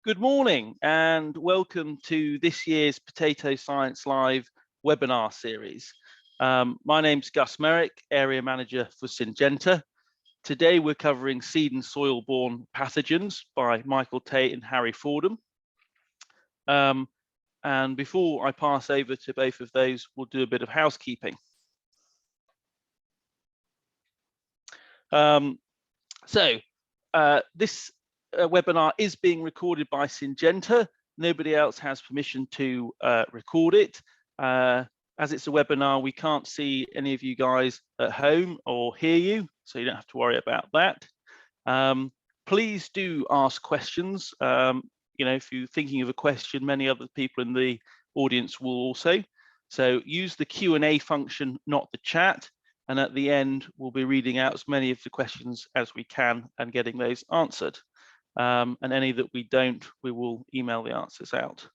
Good morning and welcome to this year's Potato Science Live webinar series. My name's Gus Merrick, Area Manager for Syngenta. Today we're covering seed and soil-borne pathogens by Michael Tait and Harry Fordham. And before I pass over to both of those, we'll do a bit of housekeeping. This webinar is being recorded by Syngenta. Nobody else has permission to record it. As it's a webinar, we can't see any of you guys at home or hear you, so you don't have to worry about that. Please do ask questions. If you're thinking of a question, many other people in the audience will also. So use the Q&A function, not the chat. And at the end, we'll be reading out as many of the questions as we can and getting those answered. And any that we don't, we will email the answers out.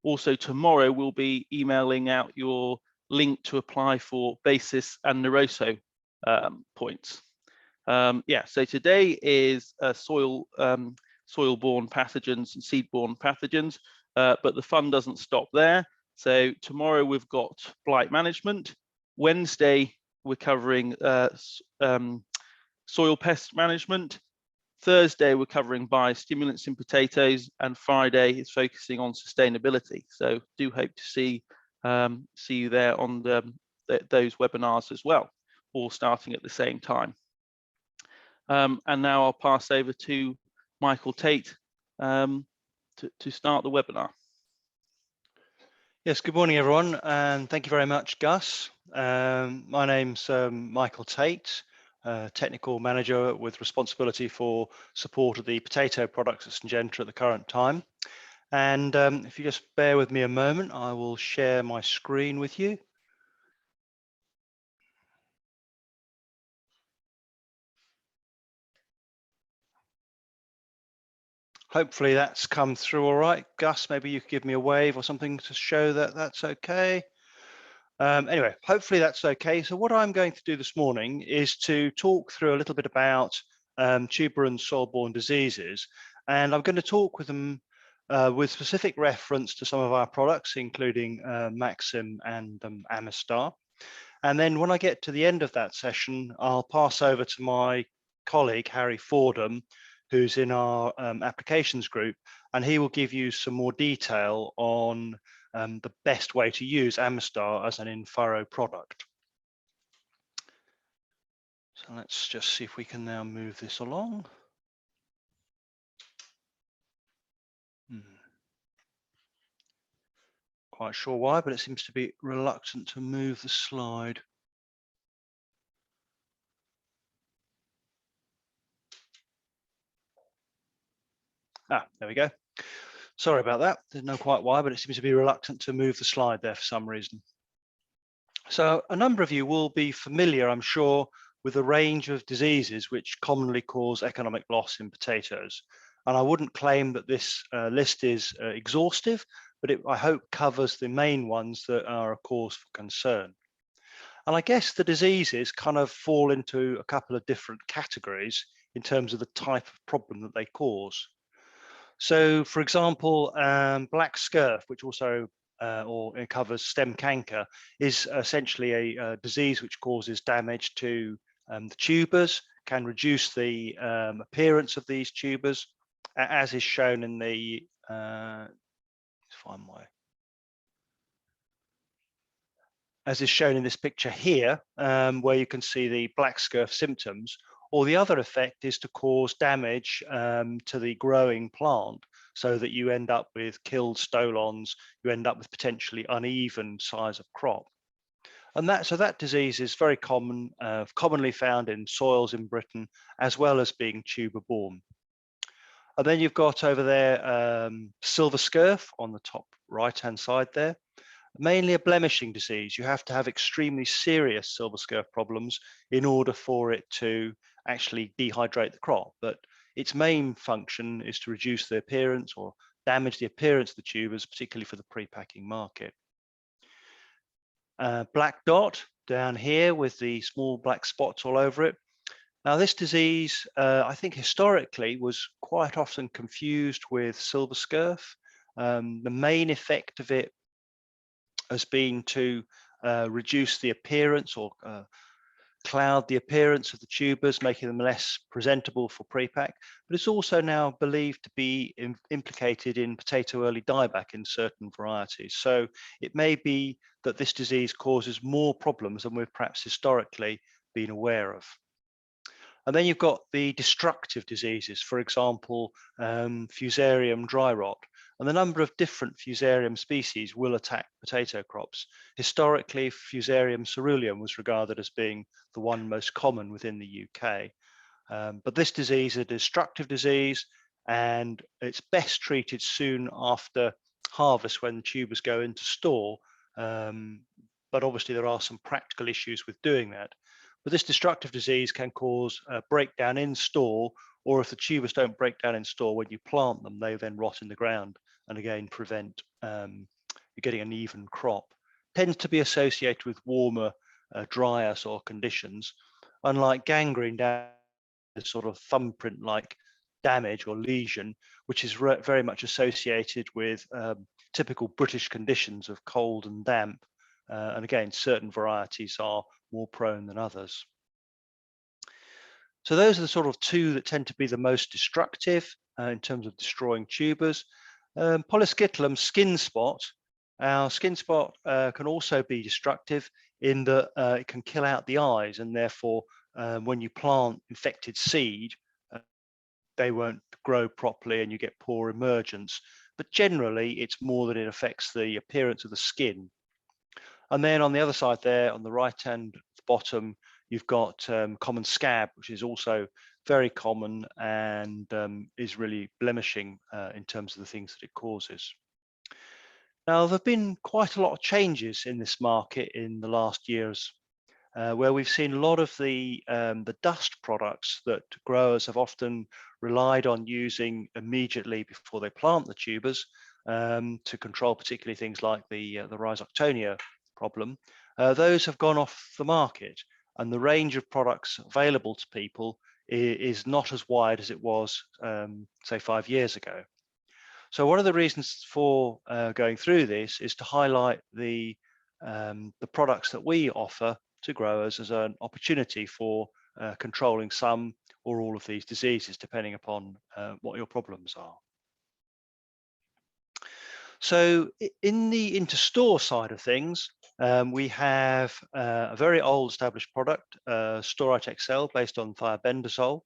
Also, tomorrow we'll be emailing out your link to apply for basis and Neroso points. So today is soil-borne pathogens and seed-borne pathogens, but the fun doesn't stop there. So tomorrow we've got blight management. Wednesday we're covering soil pest management. Thursday, we're covering biostimulants in potatoes, and Friday is focusing on sustainability. So do hope to see you there on those webinars as well, all starting at the same time. And now I'll pass over to Michael Tait to start the webinar. Yes, good morning, everyone, and thank you very much, Gus. My name's Michael Tait. Technical manager with responsibility for support of the potato products at Syngenta at the current time. And if you just bear with me a moment, I will share my screen with you. Hopefully that's come through all right. Gus, maybe you could give me a wave or something to show that that's okay. Anyway, hopefully that's okay. So what I'm going to do this morning is to talk through a little bit about tuber and soil-borne diseases, and I'm going to talk with them with specific reference to some of our products, including MAXIM and AMISTAR. And then when I get to the end of that session, I'll pass over to my colleague, Harry Fordham, who's in our applications group, and he will give you some more detail on the best way to use AMISTAR as an in-furrow product. So let's just see if we can now move this along. Quite sure why, but it seems to be reluctant to move the slide. There we go. Sorry about that. Didn't know quite why, but it seems to be reluctant to move the slide there for some reason. So a number of you will be familiar, I'm sure, with a range of diseases which commonly cause economic loss in potatoes. And I wouldn't claim that this list is exhaustive, but I hope covers the main ones that are a cause for concern. And I guess the diseases kind of fall into a couple of different categories in terms of the type of problem that they cause. So, for example, black scurf, which also it covers stem canker, is essentially a disease which causes damage to the tubers, can reduce the appearance of these tubers, as is shown in the as is shown in this picture here, where you can see the black scurf symptoms. Or the other effect is to cause damage to the growing plant, so that you end up with killed stolons, you end up with potentially uneven size of crop. And that disease is very common, commonly found in soils in Britain, as well as being tuber-borne. And then you've got over there silver scurf on the top right-hand side there. Mainly a blemishing disease. You have to have extremely serious silver scurf problems in order for it to actually dehydrate the crop, but its main function is to reduce the appearance or damage the appearance of the tubers, particularly for the pre-packing market. Black dot down here with the small black spots all over it. Now, this disease, I think historically was quite often confused with silver scurf. The main effect of it has been to reduce the appearance or cloud the appearance of the tubers, making them less presentable for pre-pack, but it's also now believed to be implicated in potato early dieback in certain varieties. So it may be that this disease causes more problems than we've perhaps historically been aware of. And then you've got the destructive diseases, for example, Fusarium dry rot. And the number of different Fusarium species will attack potato crops. Historically, Fusarium ceruleum was regarded as being the one most common within the UK. But this disease is a destructive disease, and it's best treated soon after harvest when the tubers go into store. But obviously there are some practical issues with doing that. But this destructive disease can cause breakdown in store, or if the tubers don't break down in store, when you plant them, they then rot in the ground and again prevent you getting an even crop. Tends to be associated with warmer, drier soil conditions. Unlike gangrene, the sort of thumbprint-like damage or lesion, which is very much associated with typical British conditions of cold and damp. And again, certain varieties are more prone than others. So those are the sort of two that tend to be the most destructive in terms of destroying tubers. Polyscytellum skin spot. Our skin spot can also be destructive in that it can kill out the eyes, and therefore when you plant infected seed, they won't grow properly and you get poor emergence. But generally, it's more that it affects the appearance of the skin. And then on the other side there, on the right-hand bottom, you've got common scab, which is also very common and is really blemishing in terms of the things that it causes. Now, there have been quite a lot of changes in this market in the last years, where we've seen a lot of the dust products that growers have often relied on using immediately before they plant the tubers to control particularly things like the Rhizoctonia problem. Those have gone off the market, and the range of products available to people is not as wide as it was, say, 5 years ago. So one of the reasons for going through this is to highlight the products that we offer to growers as an opportunity for controlling some or all of these diseases, depending upon what your problems are. So in the into-store side of things, we have a very old established product, Storite XL, based on thiabendazole.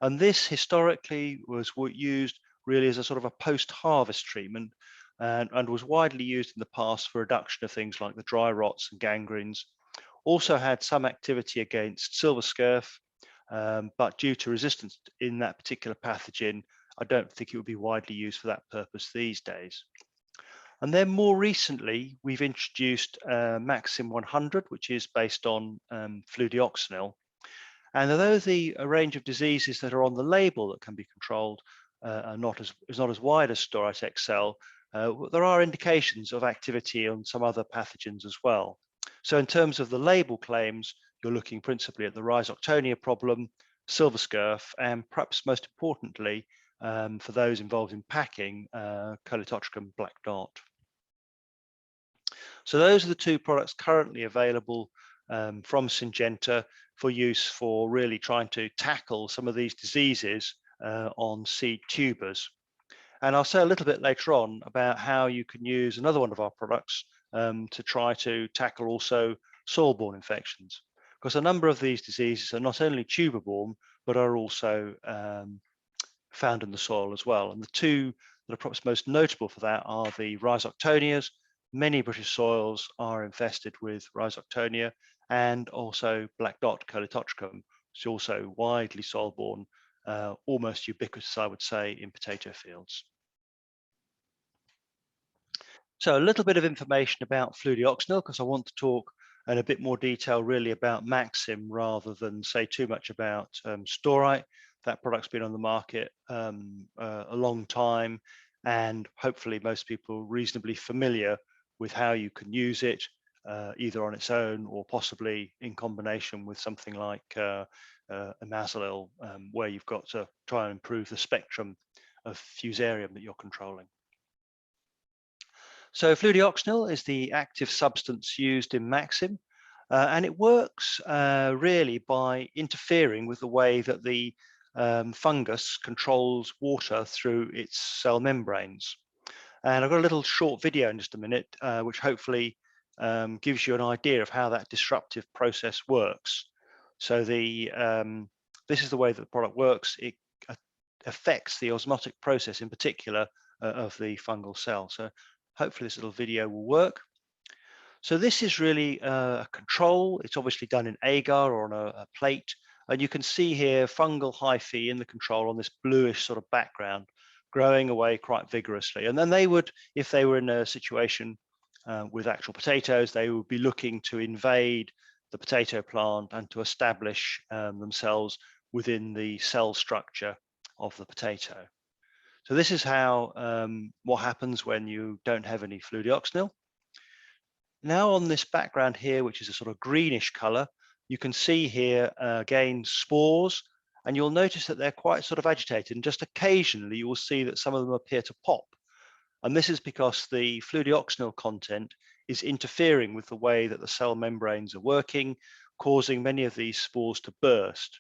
And this historically was used really as a sort of a post-harvest treatment and was widely used in the past for reduction of things like the dry rots and gangrenes. Also had some activity against silver scurf, but due to resistance in that particular pathogen, I don't think it would be widely used for that purpose these days. And then more recently, we've introduced MAXIM 100, which is based on fludioxonil. And although the range of diseases that are on the label that can be controlled are not as wide as Storite XL, there are indications of activity on some other pathogens as well. So in terms of the label claims, you're looking principally at the Rhizoctonia problem, silver scurf, and perhaps most importantly, for those involved in packing, Colletotrichum black dot. So those are the two products currently available from Syngenta for use for really trying to tackle some of these diseases on seed tubers. And I'll say a little bit later on about how you can use another one of our products to try to tackle also soil-borne infections, because a number of these diseases are not only tuber-borne, but are also found in the soil as well. And the two that are perhaps most notable for that are the Rhizoctonias. Many British soils are infested with Rhizoctonia, and also black dot Colletotrichum, which is also widely soil-borne, almost ubiquitous, I would say, in potato fields. So a little bit of information about fludioxonil, because I want to talk in a bit more detail really about MAXIM rather than say too much about Storite. That product's been on the market a long time, and hopefully most people are reasonably familiar with how you can use it. either on its own or possibly in combination with something like imazalil, where you've got to try and improve the spectrum of fusarium that you're controlling. So fludioxonil is the active substance used in MAXIM, and it works really by interfering with the way that the fungus controls water through its cell membranes. And I've got a little short video in just a minute, which hopefully gives you an idea of how that disruptive process works. So this is the way that the product works. It affects the osmotic process in particular of the fungal cell. So hopefully this little video will work. So this is really a control. It's obviously done in agar or on a plate. And you can see here fungal hyphae in the control on this bluish sort of background, growing away quite vigorously. And then they would, if they were in a situation with actual potatoes, they would be looking to invade the potato plant and to establish themselves within the cell structure of the potato. So this is how what happens when you don't have any fludioxonil. Now on this background here, which is a sort of greenish color, you can see here again spores, and you'll notice that they're quite sort of agitated, and just occasionally you will see that some of them appear to pop. And this is because the fludioxonil content is interfering with the way that the cell membranes are working, causing many of these spores to burst.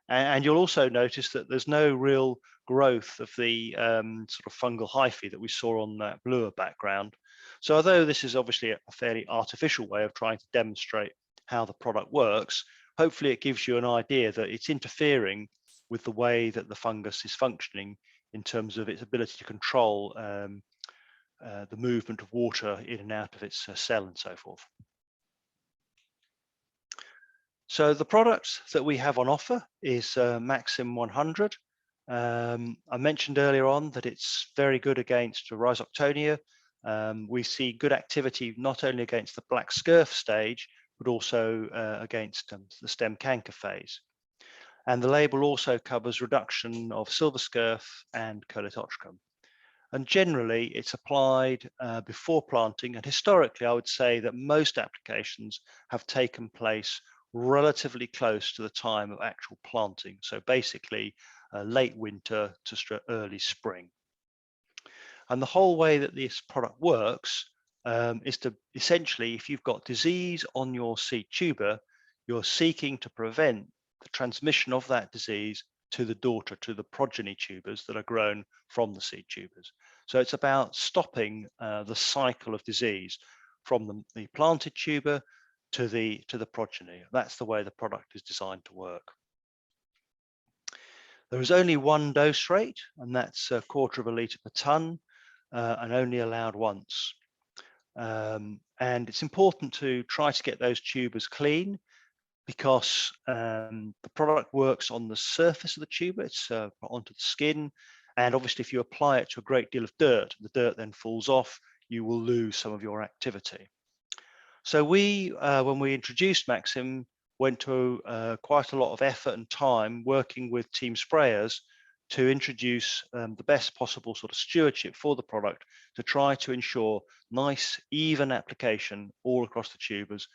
And you'll also notice that there's no real growth of the sort of fungal hyphae that we saw on that bluer background. So although this is obviously a fairly artificial way of trying to demonstrate how the product works, hopefully it gives you an idea that it's interfering with the way that the fungus is functioning in terms of its ability to control the movement of water in and out of its cell and so forth. So the product that we have on offer is MAXIM 100. I mentioned earlier on that it's very good against Rhizoctonia. We see good activity not only against the black scurf stage, but also against the stem canker phase. And the label also covers reduction of silver scurf and Colletotrichum. And generally it's applied before planting, and historically I would say that most applications have taken place relatively close to the time of actual planting. So basically late winter to early spring. And the whole way that this product works is to essentially, if you've got disease on your seed tuber, you're seeking to prevent the transmission of that disease to the daughter, to the progeny tubers that are grown from the seed tubers. So it's about stopping the cycle of disease from the planted tuber to the progeny. That's the way the product is designed to work. There is only one dose rate, and that's 1/4 of a litre per tonne, and only allowed once. And it's important to try to get those tubers clean, because the product works on the surface of the tuber. It's onto the skin, and obviously if you apply it to a great deal of dirt, the dirt then falls off, you will lose some of your activity. So we, when we introduced MAXIM, went to quite a lot of effort and time working with team sprayers to introduce the best possible sort of stewardship for the product, to try to ensure nice, even application all across the tubers,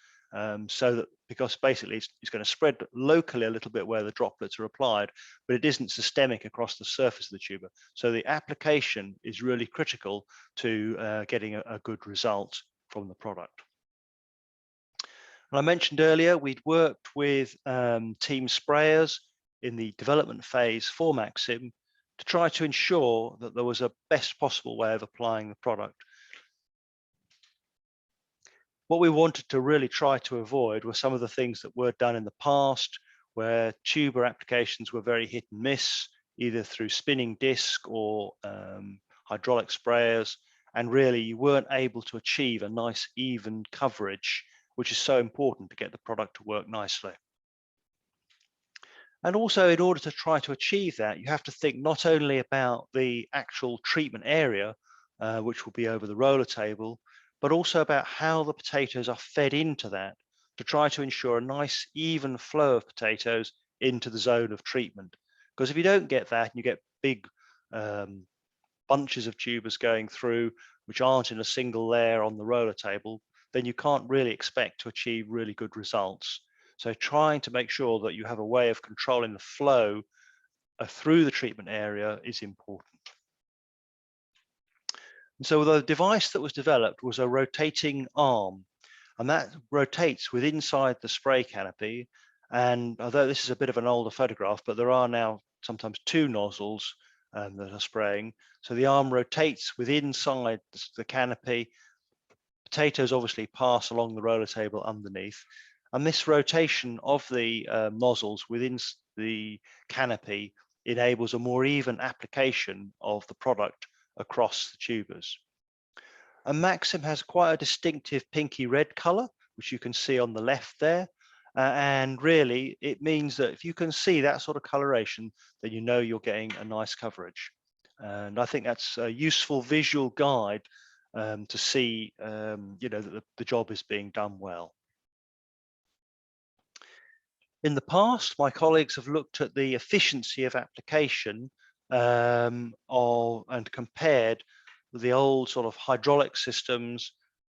so that, because basically it's going to spread locally a little bit where the droplets are applied, but it isn't systemic across the surface of the tuber. So the application is really critical to getting a good result from the product. And I mentioned earlier, we'd worked with team sprayers in the development phase for MAXIM to try to ensure that there was a best possible way of applying the product. What we wanted to really try to avoid were some of the things that were done in the past, where tuber applications were very hit and miss, either through spinning disc or hydraulic sprayers, and really you weren't able to achieve a nice even coverage, which is so important to get the product to work nicely. And also, in order to try to achieve that, you have to think not only about the actual treatment area, which will be over the roller table, but also about how the potatoes are fed into that, to try to ensure a nice even flow of potatoes into the zone of treatment. Because if you don't get that, and you get big bunches of tubers going through, which aren't in a single layer on the roller table, then you can't really expect to achieve really good results. So trying to make sure that you have a way of controlling the flow through the treatment area is important. And so the device that was developed was a rotating arm, and that rotates with inside the spray canopy. And although this is a bit of an older photograph, but there are now sometimes two nozzles that are spraying. So the arm rotates with inside the canopy. Potatoes obviously pass along the roller table underneath. And this rotation of the nozzles within the canopy enables a more even application of the product across the tubers. And MAXIM has quite a distinctive pinky red color, which you can see on the left there. And really, it means that if you can see that sort of coloration, then you know you're getting a nice coverage. And I think that's a useful visual guide to see, that the job is being done well. In the past, my colleagues have looked at the efficiency of application and compared with the old sort of hydraulic systems,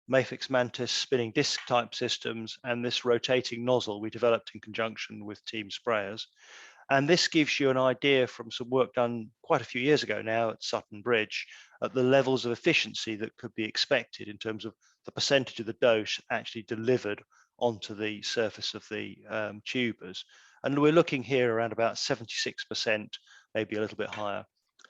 Mafex Mantis spinning disc type systems, and this rotating nozzle we developed in conjunction with Team Sprayers. And this gives you an idea from some work done quite a few years ago now at Sutton Bridge at the levels of efficiency that could be expected in terms of the percentage of the dose actually delivered onto the surface of the tubers. And we're looking here around about 76%, maybe a little bit higher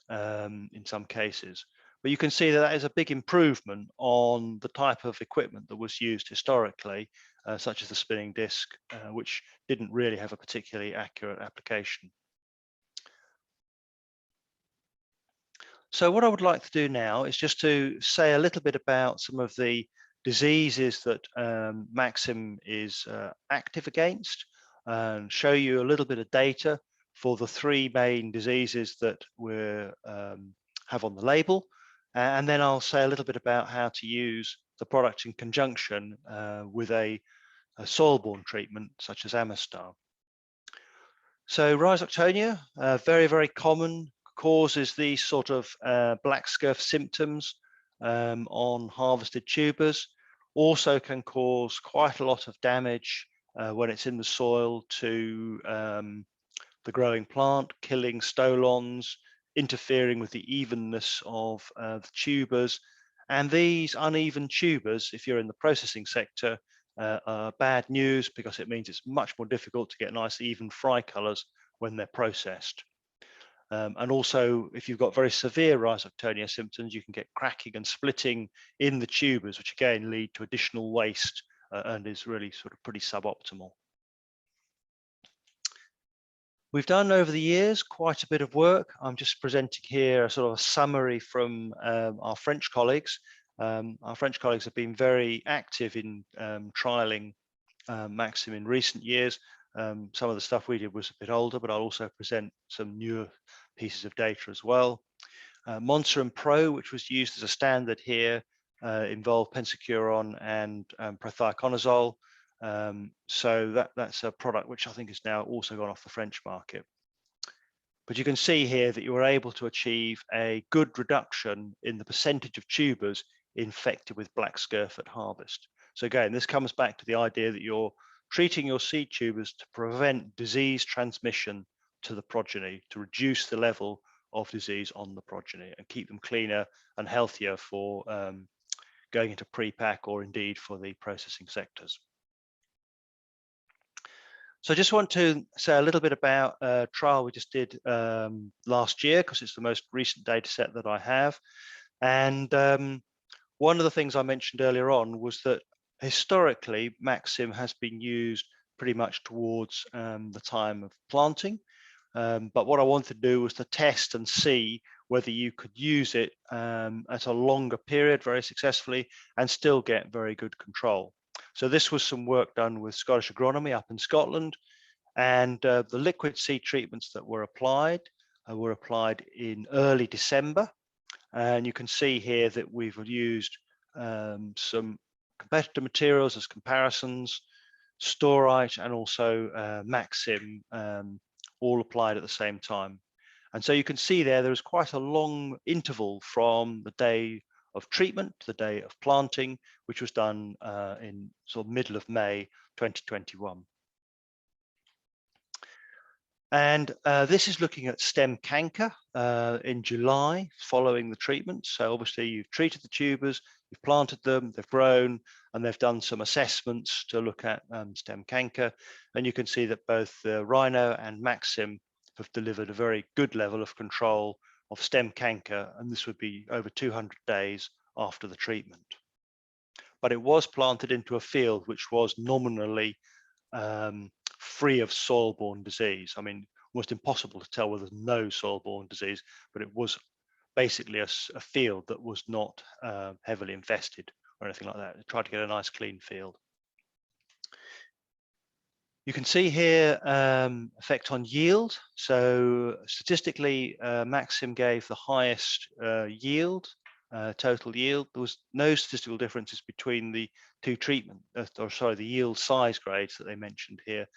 in some cases. But you can see that that is a big improvement on the type of equipment that was used historically, such as the spinning disc, which didn't really have a particularly accurate application. So what I would like to do now is just to say a little bit about some of the diseases that MAXIM is active against, and show you a little bit of data for the three main diseases that we have on the label. And then I'll say a little bit about how to use the product in conjunction with a soil-borne treatment such as AMISTAR. So Rhizoctonia, very, very common, causes these sort of black scurf symptoms on harvested tubers. Also can cause quite a lot of damage when it's in the soil to the growing plant, killing stolons, interfering with the evenness of the tubers. And these uneven tubers, if you're in the processing sector, are bad news because it means it's much more difficult to get nice even fry colors when they're processed. And also, if you've got very severe Rhizoctonia symptoms, you can get cracking and splitting in the tubers, which again lead to additional waste and is really sort of pretty suboptimal. We've done over the years quite a bit of work. I'm just presenting here a sort of a summary from our French colleagues. Our French colleagues have been very active in trialing MAXIM in recent years. Some of the stuff we did was a bit older, but I'll also present some newer pieces of data as well. Monster & Pro, which was used as a standard here, involved pensacuron and prothioconazole. So that's a product which I think has now also gone off the French market. But you can see here that you were able to achieve a good reduction in the percentage of tubers infected with black scurf at harvest. So again, this comes back to the idea that you're treating your seed tubers to prevent disease transmission to the progeny, to reduce the level of disease on the progeny and keep them cleaner and healthier for going into pre-pack or indeed for the processing sectors. So I just want to say a little bit about a trial we just did last year, because it's the most recent data set that I have. And one of the things I mentioned earlier on was that historically, MAXIM has been used pretty much towards the time of planting. But what I wanted to do was to test and see whether you could use it at a longer period very successfully and still get very good control. So this was some work done with Scottish Agronomy up in Scotland, and the liquid seed treatments that were applied in early December. And you can see here that we've used some competitor materials as comparisons, Storite and also MAXIM, all applied at the same time. And so you can see there was quite a long interval from the day of treatment to the day of planting, which was done in sort of middle of May 2021. And this is looking at stem canker in July following the treatment. So obviously you've treated the tubers, you've planted them, they've grown, and they've done some assessments to look at stem canker. And you can see that both the Rhino and MAXIM have delivered a very good level of control of stem canker, and this would be over 200 days after the treatment. But it was planted into a field which was nominally free of soil-borne disease. I mean, almost impossible to tell whether there's no soil-borne disease, but it was basically a field that was not heavily infested or anything like that. They tried to get a nice clean field. You can see here effect on yield. So statistically, MAXIM gave the highest yield, total yield. There was no statistical differences between the two treatment, the yield size grades that they mentioned here.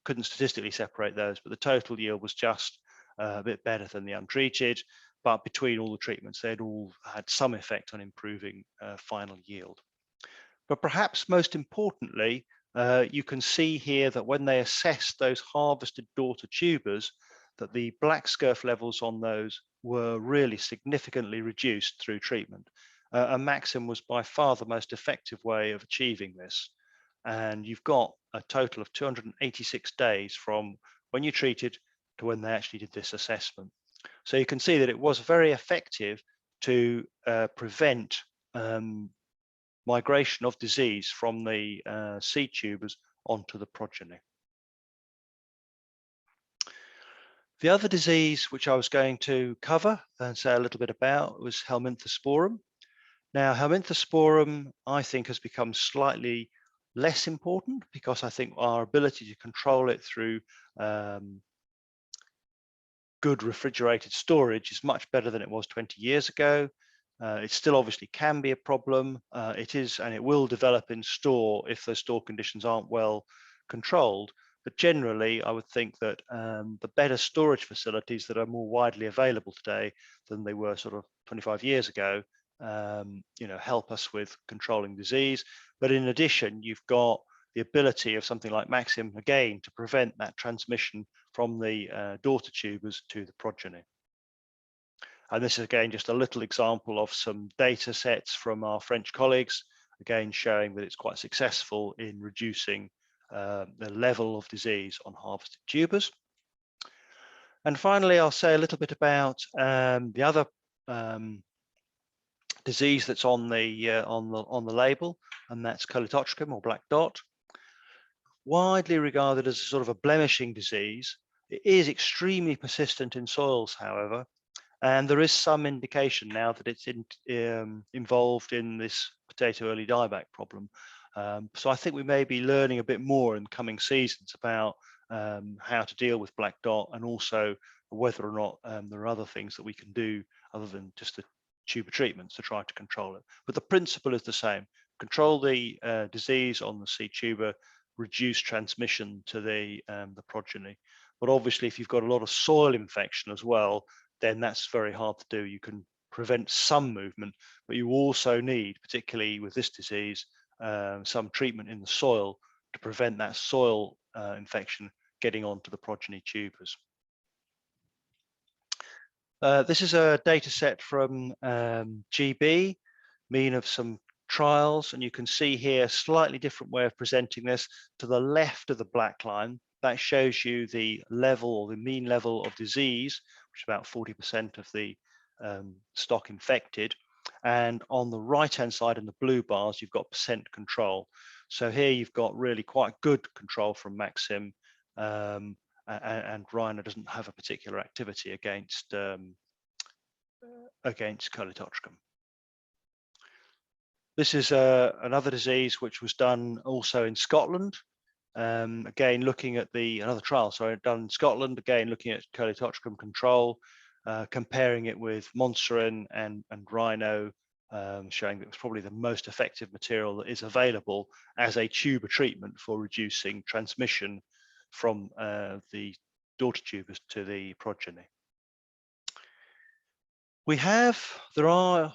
Couldn't statistically separate those, but the total yield was just a bit better than the untreated. But between all the treatments, they'd all had some effect on improving final yield. But perhaps most importantly, you can see here that when they assessed those harvested daughter tubers, that the black scurf levels on those were really significantly reduced through treatment. And MAXIM was by far the most effective way of achieving this. And you've got a total of 286 days from when you treated to when they actually did this assessment. So you can see that it was very effective to prevent migration of disease from the seed tubers onto the progeny. The other disease which I was going to cover and say a little bit about was Helminthosporum. Now, Helminthosporum, I think, has become slightly less important because I think our ability to control it through good refrigerated storage is much better than it was 20 years ago. It still obviously can be a problem. It is, and it will develop in store if those store conditions aren't well controlled. But generally, I would think that the better storage facilities that are more widely available today than they were sort of 25 years ago, help us with controlling disease. But in addition, you've got the ability of something like MAXIM again to prevent that transmission from the daughter tubers to the progeny. And this is again just a little example of some data sets from our French colleagues, again showing that it's quite successful in reducing the level of disease on harvested tubers. And finally, I'll say a little bit about the other disease that's on the label, and that's Colletotrichum or black dot. Widely regarded as a sort of a blemishing disease, it is extremely persistent in soils, however, and there is some indication now that it's involved in this potato early dieback problem. So I think we may be learning a bit more in coming seasons about how to deal with black dot, and also whether or not there are other things that we can do other than just the tuber treatments to try to control it. But the principle is the same: control the disease on the seed tuber, reduce transmission to the progeny. But obviously, if you've got a lot of soil infection as well, then that's very hard to do. You can prevent some movement, but you also need, particularly with this disease, some treatment in the soil to prevent that soil infection getting onto the progeny tubers. This is a data set from GB, mean of some trials, and you can see here a slightly different way of presenting this. To the left of the black line, that shows you the level or the mean level of disease, which is about 40% of the stock infected. And on the right-hand side in the blue bars, you've got percent control. So here you've got really quite good control from MAXIM, and Rhino doesn't have a particular activity against Colletotrichum. This is another disease which was done also in Scotland. Again, looking at another trial, sorry, done in Scotland, again, looking at Colletotrichum control, comparing it with Moncerin and Rhino, showing that it's probably the most effective material that is available as a tuber treatment for reducing transmission from the daughter tubers to the progeny. There are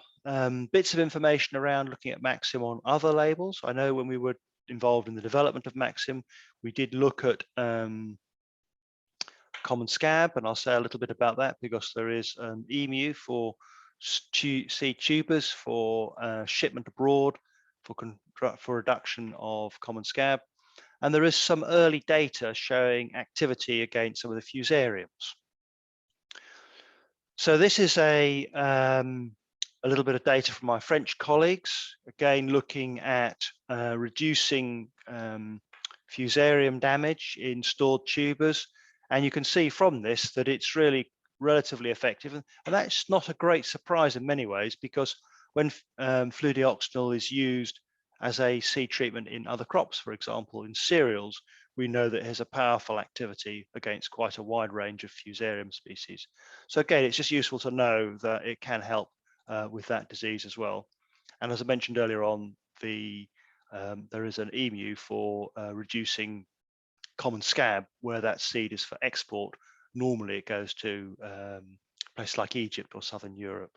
bits of information around looking at MAXIM on other labels. I know when we were involved in the development of MAXIM, we did look at common scab, and I'll say a little bit about that because there is an EMU for seed tubers for shipment abroad for reduction of common scab, and there is some early data showing activity against some of the fusariums. So this is a little bit of data from my French colleagues, again looking at reducing fusarium damage in stored tubers, and you can see from this that it's really relatively effective, and that's not a great surprise in many ways, because when fludioxonil is used as a seed treatment in other crops, for example in cereals, we know that it has a powerful activity against quite a wide range of fusarium species. So again, it's just useful to know that it can help with that disease as well. And as I mentioned earlier on, there is an EMU for reducing common scab, where that seed is for export. Normally it goes to places like Egypt or Southern Europe.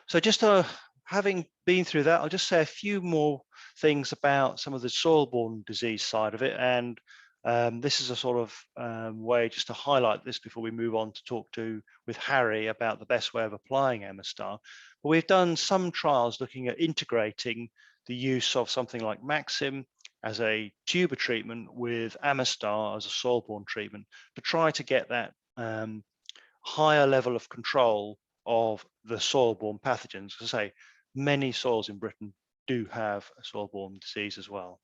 So just having been through that, I'll just say a few more things about some of the soil-borne disease side of it. And this is a sort of way just to highlight this before we move on to talk with Harry about the best way of applying AMISTAR. But we've done some trials looking at integrating the use of something like MAXIM as a tuber treatment with AMISTAR as a soil-borne treatment to try to get that higher level of control of the soil-borne pathogens. As I say, many soils in Britain do have a soil-borne disease as well.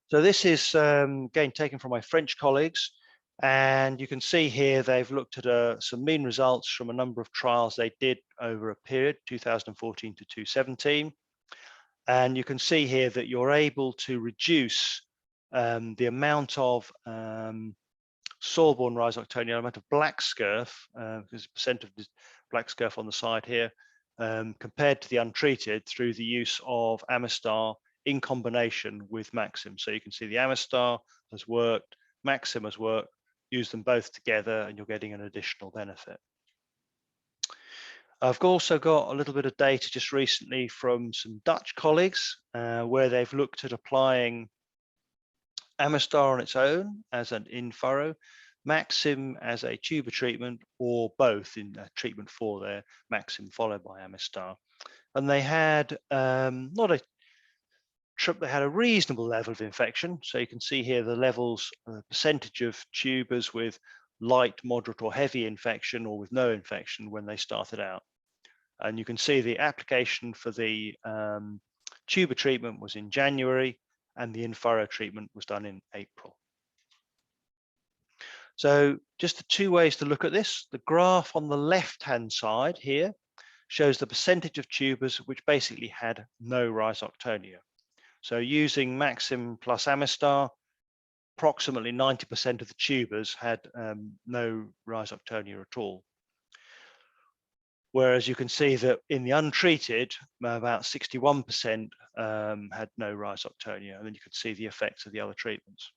So this is again taken from my French colleagues, and you can see here they've looked at some mean results from a number of trials they did over a period 2014 to 2017, and you can see here that you're able to reduce the amount of soil-borne Rhizoctonia, the amount of black scurf, there's a percent of black scurf on the side here, compared to the untreated through the use of AMISTAR in combination with MAXIM. So you can see the AMISTAR has worked, MAXIM has worked, use them both together and you're getting an additional benefit. I've also got a little bit of data just recently from some Dutch colleagues where they've looked at applying AMISTAR on its own as an in-furrow, MAXIM as a tuber treatment, or both in a treatment for their MAXIM followed by AMISTAR. And they had they had a reasonable level of infection. So you can see here the levels, percentage of tubers with light, moderate or heavy infection or with no infection when they started out. And you can see the application for the tuber treatment was in January and the in-furrow treatment was done in April. So just the two ways to look at this. The graph on the left-hand side here shows the percentage of tubers which basically had no Rhizoctonia. So using MAXIM plus AMISTAR, approximately 90% of the tubers had no Rhizoctonia at all. Whereas you can see that in the untreated, about 61% had no Rhizoctonia, and then you could see the effects of the other treatments.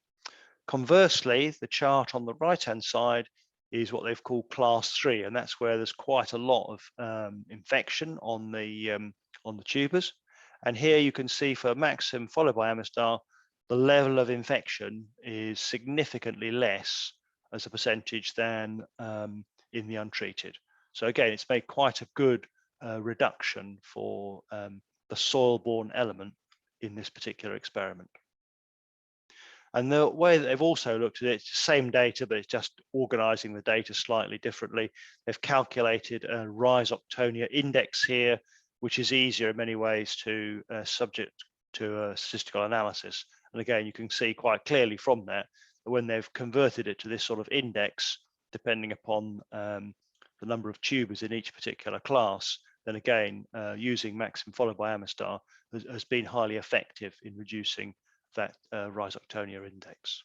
Conversely, the chart on the right-hand side is what they've called class 3, and that's where there's quite a lot of infection on the tubers. And here you can see for MAXIM followed by AMISTAR, the level of infection is significantly less as a percentage than in the untreated. So again, it's made quite a good reduction for the soil-borne element in this particular experiment. And the way that they've also looked at it, it's the same data, but it's just organizing the data slightly differently. They've calculated a Rhizoctonia index here, which is easier in many ways to subject to a statistical analysis. And again, you can see quite clearly from that when they've converted it to this sort of index, depending upon the number of tubers in each particular class, then again, using MAXIM followed by AMISTAR has been highly effective in reducing that Rhizoctonia index.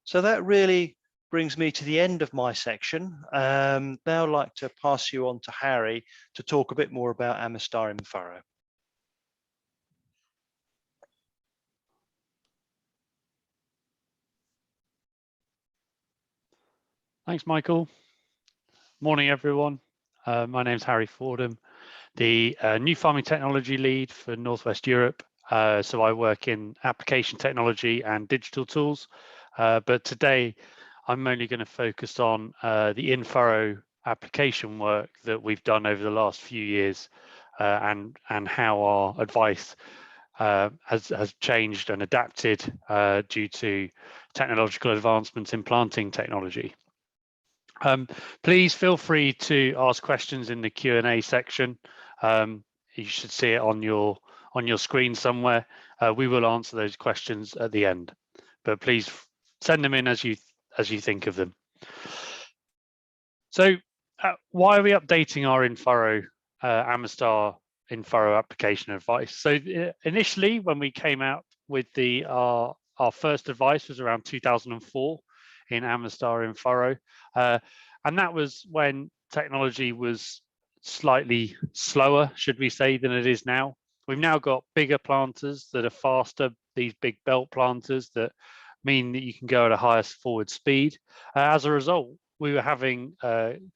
So that really brings me to the end of my section. Now I'd like to pass you on to Harry to talk a bit more about AMISTAR in-furrow. Thanks, Michael. Morning, everyone. My name's Harry Fordham, the new farming technology lead for Northwest Europe. So I work in application technology and digital tools. But today, I'm only going to focus on the in-furrow application work that we've done over the last few years and how our advice has changed and adapted due to technological advancements in planting technology. Please feel free to ask questions in the Q&A section. You should see it on your screen somewhere. We will answer those questions at the end, but please send them in as you think of them. So why are we updating our in-furrow AMISTAR in-furrow application advice? So initially, when we came out with our first advice was around 2004 in AMISTAR in-furrow, and that was when technology was slightly slower, should we say, than it is now. We've now got bigger planters that are faster, these big belt planters that mean that you can go at a higher forward speed. As a result, we were having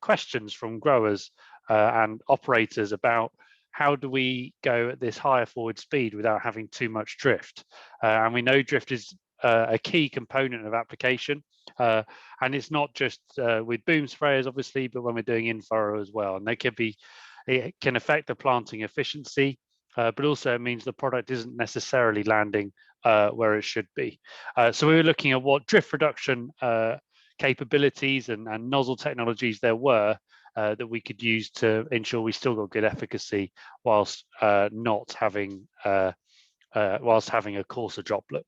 questions from growers and operators about how do we go at this higher forward speed without having too much drift. And we know drift is a key component of application. And it's not just with boom sprayers, obviously, but when we're doing in-furrow as well. And it can affect the planting efficiency, but also it means the product isn't necessarily landing where it should be. So we were looking at what drift reduction capabilities and nozzle technologies there were that we could use to ensure we still got good efficacy whilst not having whilst having a coarser droplet.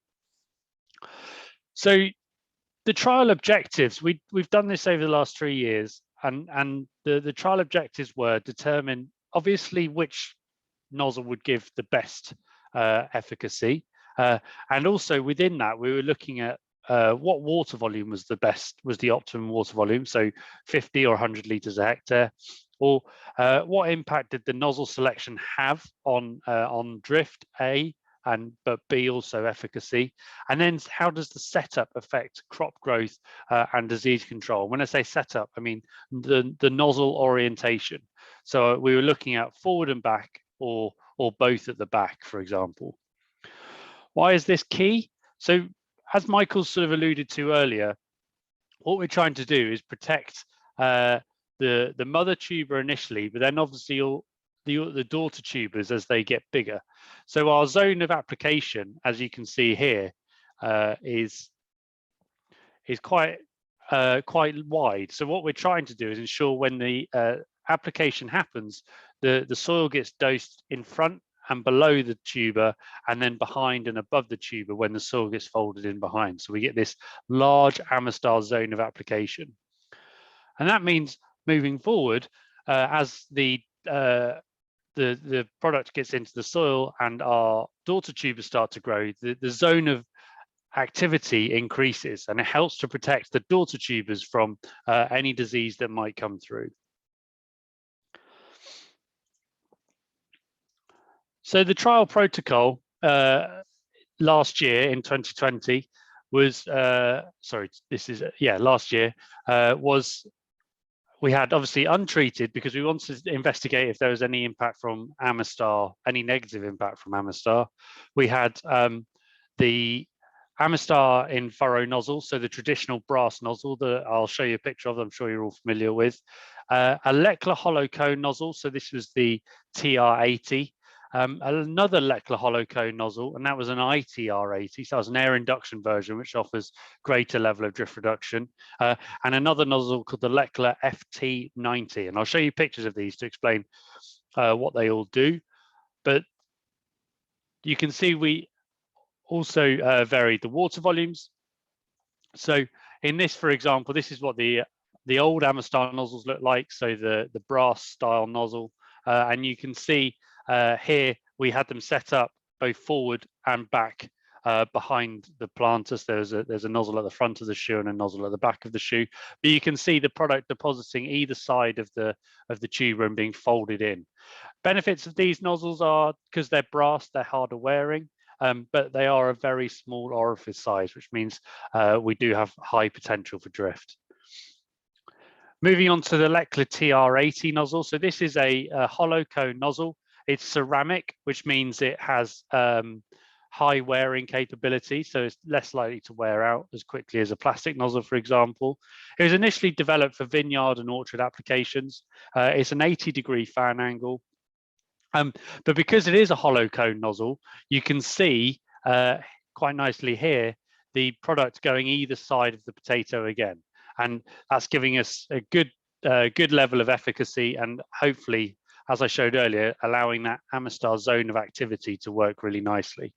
So the trial objectives, we've done this over the last 3 years, and the trial objectives were determine obviously which nozzle would give the best efficacy, and also within that we were looking at what water volume was the optimum water volume, so 50 or 100 litres a hectare, or what impact did the nozzle selection have on drift, but B, also efficacy, and then how does the setup affect crop growth and disease control? When I say setup, I mean the nozzle orientation. So we were looking at forward and back, or both at the back, for example. Why is this key? So as Michael sort of alluded to earlier, what we're trying to do is protect the mother tuber initially, but then obviously the daughter tubers as they get bigger. So our zone of application, as you can see here, is quite wide. So what we're trying to do is ensure when the application happens, the soil gets dosed in front and below the tuber, and then behind and above the tuber when the soil gets folded in behind. So we get this large AMISTAR zone of application. And that means moving forward, as the product gets into the soil and our daughter tubers start to grow, the zone of activity increases, and it helps to protect the daughter tubers from any disease that might come through. So the trial protocol last year in 2020 was, last year was, we had obviously untreated because we wanted to investigate if there was any impact from AMISTAR, any negative impact from AMISTAR. We had the AMISTAR in furrow nozzle, so the traditional brass nozzle that I'll show you a picture of, I'm sure you're all familiar with. A Lechler hollow cone nozzle, so this was the TR80. Another Lechler hollow cone nozzle, and that was an ITR80, so that was an air induction version, which offers greater level of drift reduction, and another nozzle called the Lechler FT90, and I'll show you pictures of these to explain what they all do. But you can see we also varied the water volumes. So in this, for example, this is what the old AMISTAR nozzles look like, so the brass style nozzle, and you can see here we had them set up both forward and back behind the planters. There's a nozzle at the front of the shoe and a nozzle at the back of the shoe, but you can see the product depositing either side of the tuber and being folded in. Benefits of these nozzles are because they're brass, they're harder wearing, but they are a very small orifice size, which means we do have high potential for drift. Moving on to the Lechler TR80 nozzle. So this is a hollow cone nozzle. It's ceramic, which means it has high wearing capability, so it's less likely to wear out as quickly as a plastic nozzle, for example. It was initially developed for vineyard and orchard applications. It's an 80-degree fan angle. But because it is a hollow cone nozzle, you can see quite nicely here the product going either side of the potato again. And that's giving us a good level of efficacy and hopefully, as I showed earlier, allowing that AMISTAR zone of activity to work really nicely.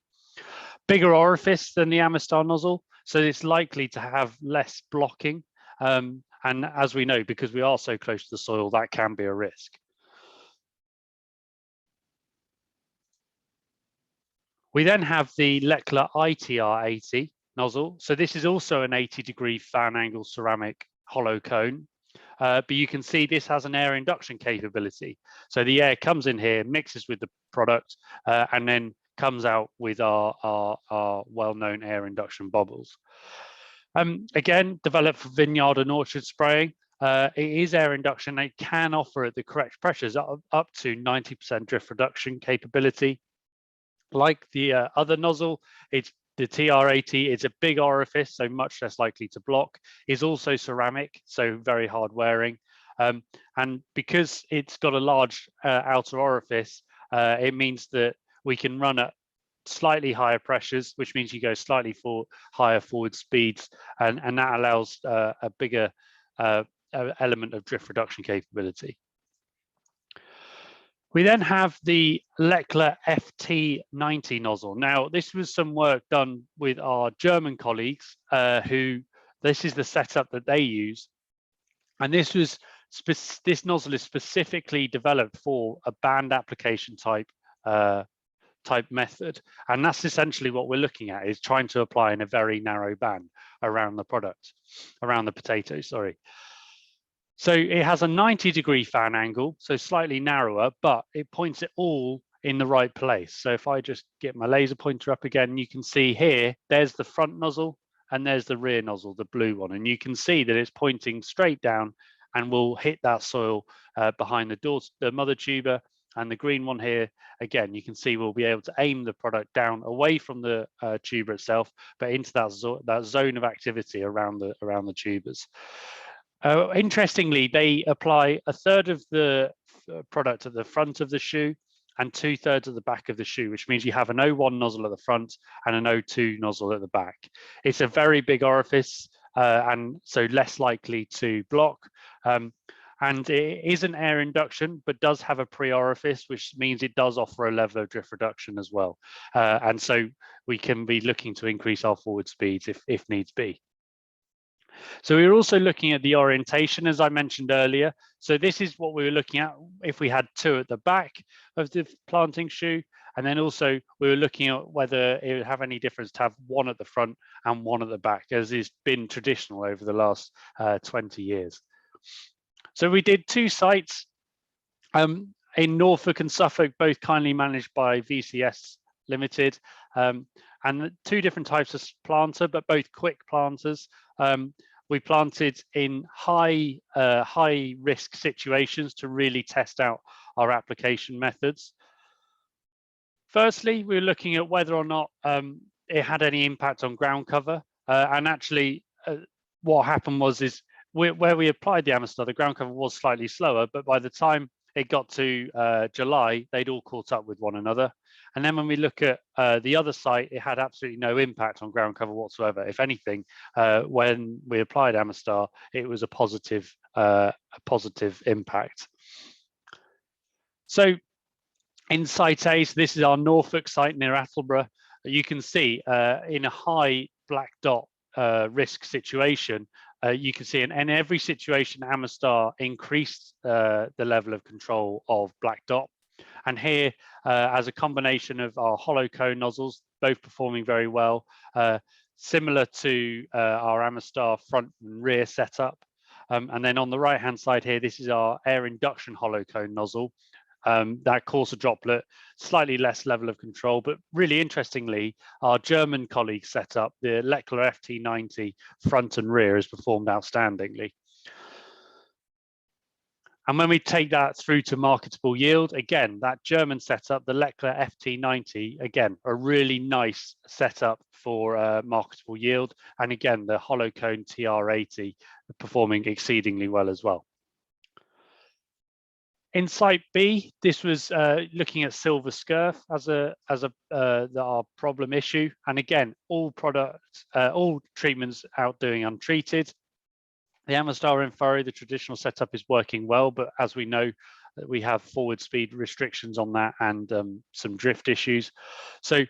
Bigger orifice than the AMISTAR nozzle, so it's likely to have less blocking. And as we know, because we are so close to the soil, that can be a risk. We then have the Lechler ITR80 nozzle. So this is also an 80-degree fan angle ceramic hollow cone. But you can see this has an air induction capability. So the air comes in here, mixes with the product, and then comes out with our well-known air induction bubbles. Again, developed for vineyard and orchard spraying. It is air induction. It can offer at the correct pressures up to 90% drift reduction capability. Like the other nozzle, it's the TR80, it's a big orifice, so much less likely to block. Is also ceramic, so very hard wearing. And because it's got a large outer orifice, it means that we can run at slightly higher pressures, which means you go slightly higher forward speeds, and that allows a bigger element of drift reduction capability. We then have the Lechler FT90 nozzle. Now, this was some work done with our German colleagues this is the setup that they use. And this nozzle is specifically developed for a band application type method. And that's essentially what we're looking at, is trying to apply in a very narrow band around the potato, sorry. So it has a 90-degree fan angle, so slightly narrower, but it points it all in the right place. So if I just get my laser pointer up again, you can see here, there's the front nozzle and there's the rear nozzle, the blue one. And you can see that it's pointing straight down and will hit that soil behind the mother tuber. And the green one here, again, you can see we'll be able to aim the product down away from the tuber itself, but into that zone of activity around the tubers. Interestingly, they apply a third of the product at the front of the shoe and 2/3 of the back of the shoe, which means you have an O1 nozzle at the front and an O2 nozzle at the back. It's a very big orifice and so less likely to block. And it isn't air induction, but does have a pre-orifice, which means it does offer a level of drift reduction as well. And so we can be looking to increase our forward speeds if needs be. So we were also looking at the orientation, as I mentioned earlier. So this is what we were looking at if we had two at the back of the planting shoe. And then also we were looking at whether it would have any difference to have one at the front and one at the back, as has been traditional over the last 20 years. So we did 2 sites in Norfolk and Suffolk, both kindly managed by VCS Limited, and 2 different types of planter, but both quick planters. We planted in high risk situations to really test out our application methods. Firstly, we were looking at whether or not it had any impact on ground cover, and actually what happened was where we applied the AMISTAR, the ground cover was slightly slower, but by the time it got to July, they'd all caught up with one another. And then when we look at the other site, it had absolutely no impact on ground cover whatsoever. If anything, when we applied AMISTAR, it was a positive impact. So in site A, so this is our Norfolk site near Attleborough, you can see in a high black dot risk situation, you can see in every situation, AMISTAR increased the level of control of black dot. And here, as a combination of our hollow cone nozzles, both performing very well, similar to our AMISTAR front and rear setup. And then on the right-hand side here, this is our air induction hollow cone nozzle. That coarser droplet, slightly less level of control, but really interestingly, our German colleagues set up the Lechler FT90 front and rear has performed outstandingly. And when we take that through to marketable yield, again, that German setup, the Lechler FT90, again, a really nice setup for marketable yield. And again, the hollow cone TR80 performing exceedingly well as well. In site B, this was looking at silver scurf as our problem issue. And again, all treatments outdoing untreated. The AMISTAR in-furrow, the traditional setup, is working well, but as we know, we have forward speed restrictions on that and some drift issues. So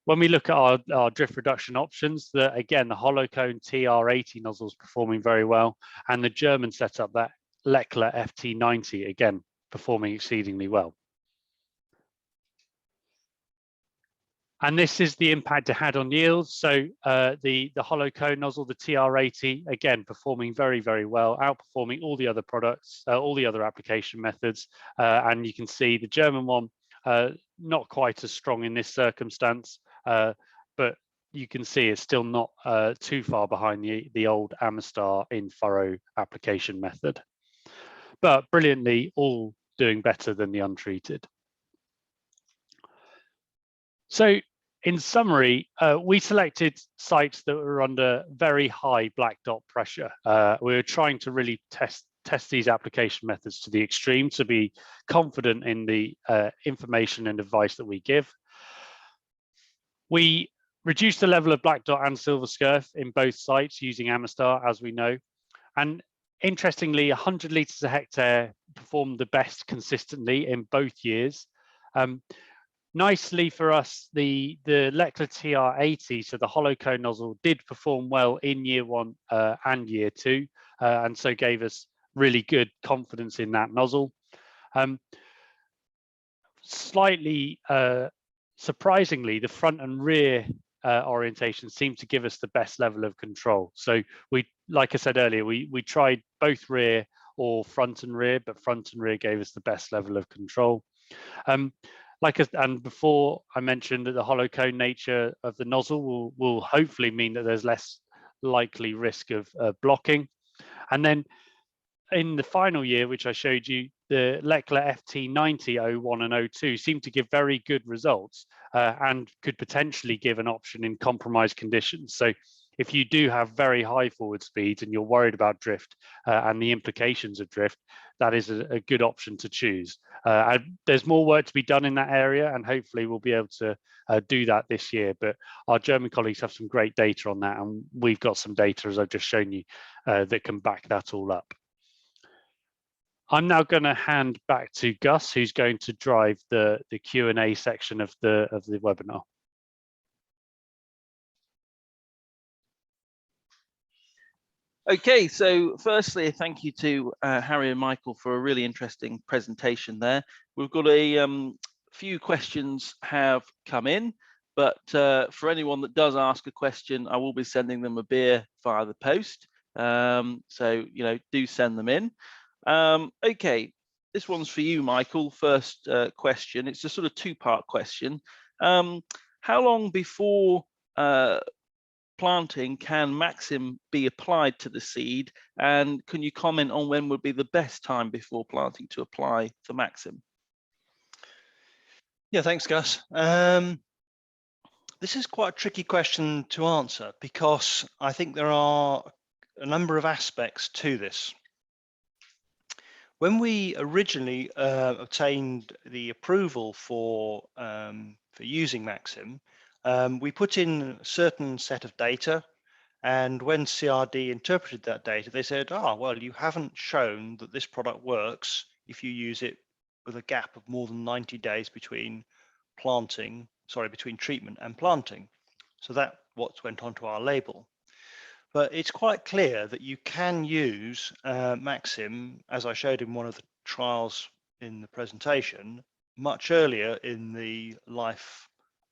when we look at our drift reduction options, again, the hollow cone TR80 nozzle is performing very well, and the German setup, that Lechler FT90, again, performing exceedingly well. And this is the impact it had on yields. So the hollow cone nozzle, the TR80, again, performing very, very well, outperforming all the other products, all the other application methods. And you can see the German one, not quite as strong in this circumstance, but you can see it's still not too far behind the old AMISTAR in-furrow application method. But brilliantly, all doing better than the untreated. So in summary, we selected sites that were under very high black dot pressure. We were trying to really test these application methods to the extreme to be confident in the information and advice that we give. We reduced the level of black dot and silver scurf in both sites using AMISTAR, as we know. And interestingly, 100 litres a hectare performed the best consistently in both years. Nicely for us, the Lechler TR80, so the hollow cone nozzle, did perform well in year 1 and year 2, and so gave us really good confidence in that nozzle. Slightly surprisingly, the front and rear orientation seemed to give us the best level of control. So we, like I said earlier, we tried both rear or front and rear, but front and rear gave us the best level of control. And before I mentioned that the hollow cone nature of the nozzle will hopefully mean that there's less likely risk of blocking. And then in the final year, which I showed you, the Lechler FT90 01 and 02 seemed to give very good results and could potentially give an option in compromised conditions. So if you do have very high forward speeds and you're worried about drift and the implications of drift, that is a good option to choose. There's more work to be done in that area, and hopefully we'll be able to do that this year. But our German colleagues have some great data on that, and we've got some data, as I've just shown you, that can back that all up. I'm now going to hand back to Gus, who's going to drive the Q&A section of the webinar. Okay, so firstly, thank you to Harry and Michael for a really interesting presentation there. We've got a few questions have come in, but for anyone that does ask a question, I will be sending them a beer via the post. So, do send them in. Okay, this one's for you, Michael. First question, it's a sort of two-part question. How long before planting can MAXIM be applied to the seed, and can you comment on when would be the best time before planting to apply for MAXIM? Yeah, thanks, Gus. This is quite a tricky question to answer because I think there are a number of aspects to this. When we originally obtained the approval for using MAXIM, we put in a certain set of data, and when CRD interpreted that data, they said, well, you haven't shown that this product works if you use it with a gap of more than 90 days between treatment and planting. So that what went onto our label. But it's quite clear that you can use MAXIM, as I showed in one of the trials in the presentation, much earlier in the life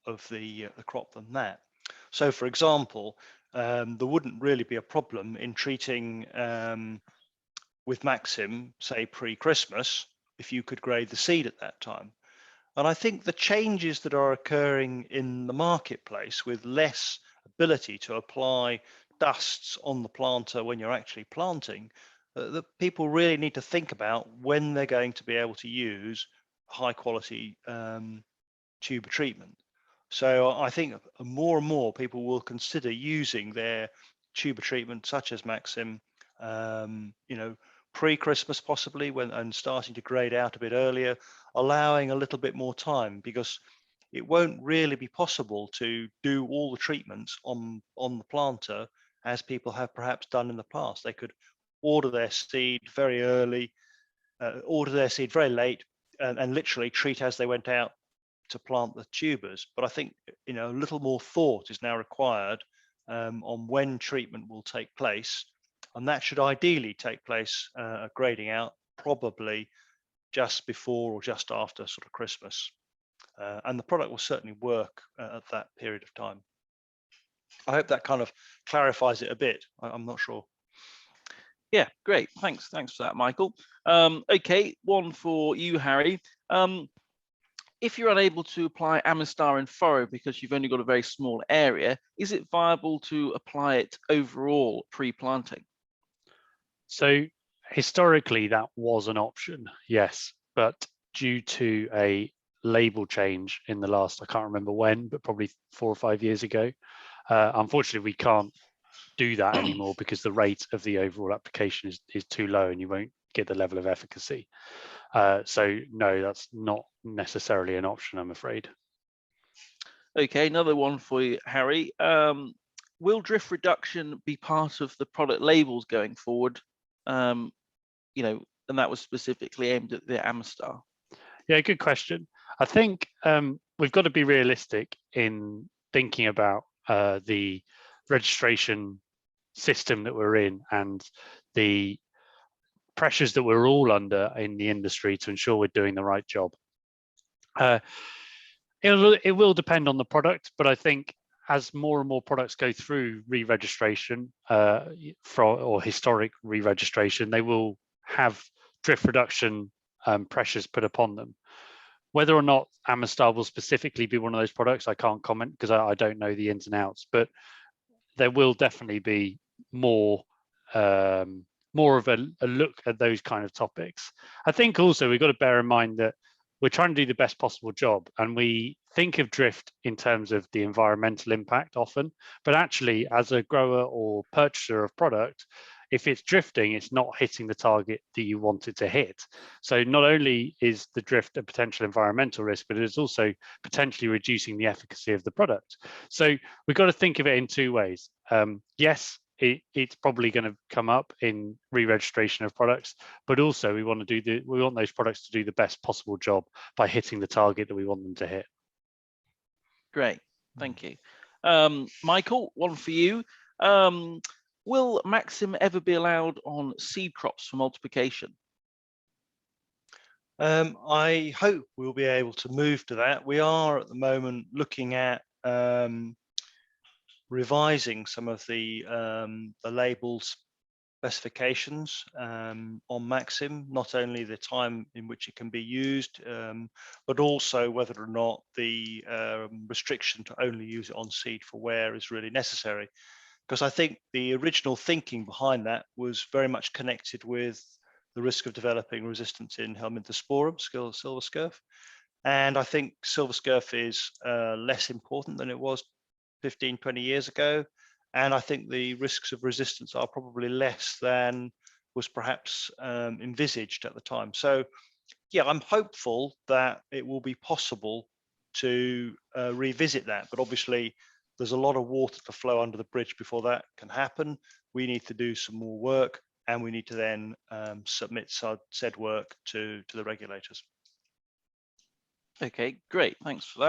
of the crop than that. So, for example, there wouldn't really be a problem in treating with MAXIM, say pre-Christmas, if you could grade the seed at that time. And I think the changes that are occurring in the marketplace with less ability to apply dusts on the planter when you're actually planting that people really need to think about when they're going to be able to use high quality tuber treatment. So I think more and more people will consider using their tuber treatment, such as MAXIM, you know, pre-Christmas possibly, and starting to grade out a bit earlier, allowing a little bit more time, because it won't really be possible to do all the treatments on the planter as people have perhaps done in the past. They could order their seed very early, order their seed very late, and literally treat as they went out to plant the tubers. But I think, you know, a little more thought is now required on when treatment will take place, and that should ideally take place grading out probably just before or just after sort of Christmas, and the product will certainly work at that period of time. I hope that kind of clarifies it a bit. I'm not sure. Yeah, great. Thanks for that, Michael. Okay, one for you, Harry. If you're unable to apply AMISTAR in furrow because you've only got a very small area, is it viable to apply it overall pre-planting? So historically, that was an option, yes, but due to a label change in the last, I can't remember when, but probably 4 or 5 years ago, unfortunately, we can't do that anymore because the rate of the overall application is too low and you won't get the level of efficacy. So no, that's not necessarily an option, I'm afraid. Okay, another one for you, Harry. Will drift reduction be part of the product labels going forward? You know, and that was specifically aimed at the AMISTAR. Yeah, good question. I think we've got to be realistic in thinking about the registration system that we're in and the pressures that we're all under in the industry to ensure we're doing the right job. It will depend on the product, but I think as more and more products go through re-registration or historic re-registration, they will have drift reduction pressures put upon them. Whether or not AMISTAR will specifically be one of those products, I can't comment because I don't know the ins and outs, but there will definitely be more of a look at those kind of topics. I think also we've got to bear in mind that we're trying to do the best possible job, and we think of drift in terms of the environmental impact often, but actually as a grower or purchaser of product, if it's drifting, it's not hitting the target that you want it to hit. So not only is the drift a potential environmental risk, but it is also potentially reducing the efficacy of the product. So we've got to think of it in two ways. Yes, it's probably going to come up in re-registration of products, but also we want those products to do the best possible job by hitting the target that we want them to hit. Great, thank you. Michael, one for you. Will MAXIM ever be allowed on seed crops for multiplication? I hope we'll be able to move to that. We are at the moment looking at revising some of the labels specifications on MAXIM, not only the time in which it can be used, but also whether or not the restriction to only use it on seed for wear is really necessary. Because I think the original thinking behind that was very much connected with the risk of developing resistance in Helminthosporum, silver scurf. And I think silver scurf is less important than it was 15, 20 years ago. And I think the risks of resistance are probably less than was perhaps envisaged at the time. So yeah, I'm hopeful that it will be possible to revisit that, but obviously there's a lot of water to flow under the bridge before that can happen. We need to do some more work, and we need to then submit said work to the regulators. Okay, great, thanks for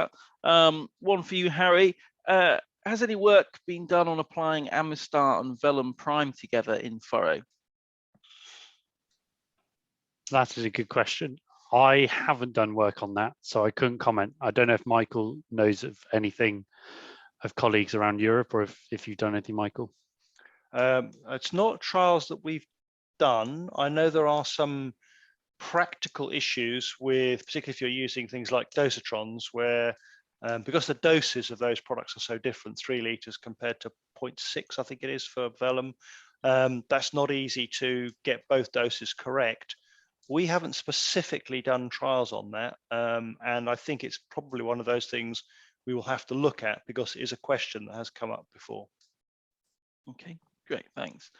that. One for you, Harry. Has any work been done on applying AMISTAR and vellum prime together in furrow? That is a good question. I haven't done work on that, so I couldn't comment. I don't know if Michael knows of anything of colleagues around Europe, or if you've done anything, Michael. It's not trials that we've done. I know there are some practical issues with, particularly if you're using things like dosatrons, where because the doses of those products are so different, 3 litres compared to 0.6, I think it is for vellum, That's not easy to get both doses correct. We haven't specifically done trials on that, and I think it's probably one of those things we will have to look at, because it is a question that has come up before. Okay, great, thanks.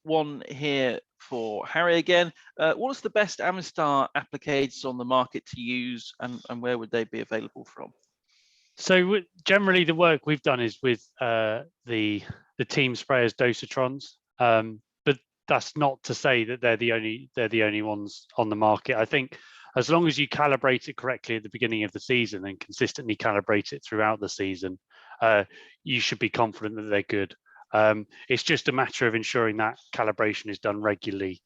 One here for Harry again. What is the best AMISTAR applicates on the market to use, and where would they be available from? So generally the work we've done is with the team sprayers dosatrons, but that's not to say that they're the only ones on the market. I think as long as you calibrate it correctly at the beginning of the season and consistently calibrate it throughout the season, you should be confident that they're good. It's just a matter of ensuring that calibration is done regularly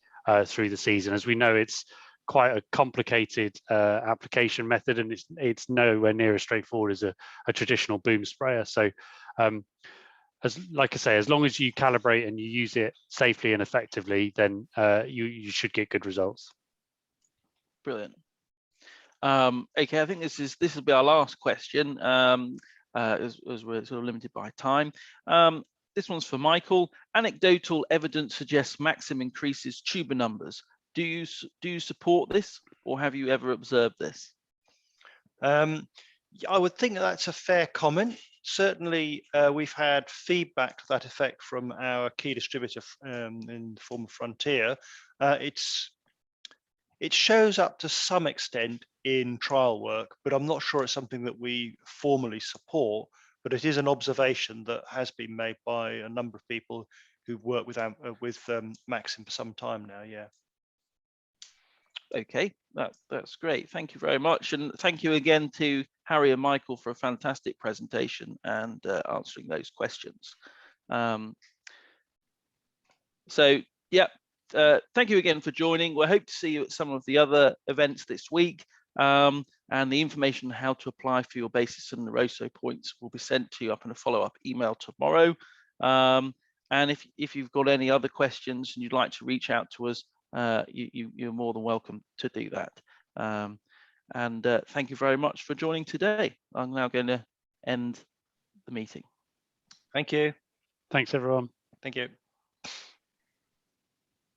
through the season. As we know, it's quite a complicated application method, and it's nowhere near as straightforward as a traditional boom sprayer. So like I say, as long as you calibrate and you use it safely and effectively, then you should get good results. Brilliant. Okay, I think this will be our last question, as we're sort of limited by time. This one's for Michael. Anecdotal evidence suggests MAXIM increases tuber numbers. Do you support this, or have you ever observed this? I would think that's a fair comment. Certainly, we've had feedback to that effect from our key distributor in the form of Frontier. It shows up to some extent in trial work, but I'm not sure it's something that we formally support. But it is an observation that has been made by a number of people who've worked with MAXIM for some time now. Yeah. Okay, that's great. Thank you very much, and thank you again to Harry and Michael for a fantastic presentation and answering those questions. So yeah, thank you again for joining. We hope to see you at some of the other events this week, and the information on how to apply for your basis and the Rosso points will be sent to you up in a follow-up email tomorrow. And if you've got any other questions and you'd like to reach out to us, you're more than welcome to do that. And thank you very much for joining today. I'm now going to end the meeting. Thank you. Thanks, everyone. Thank you.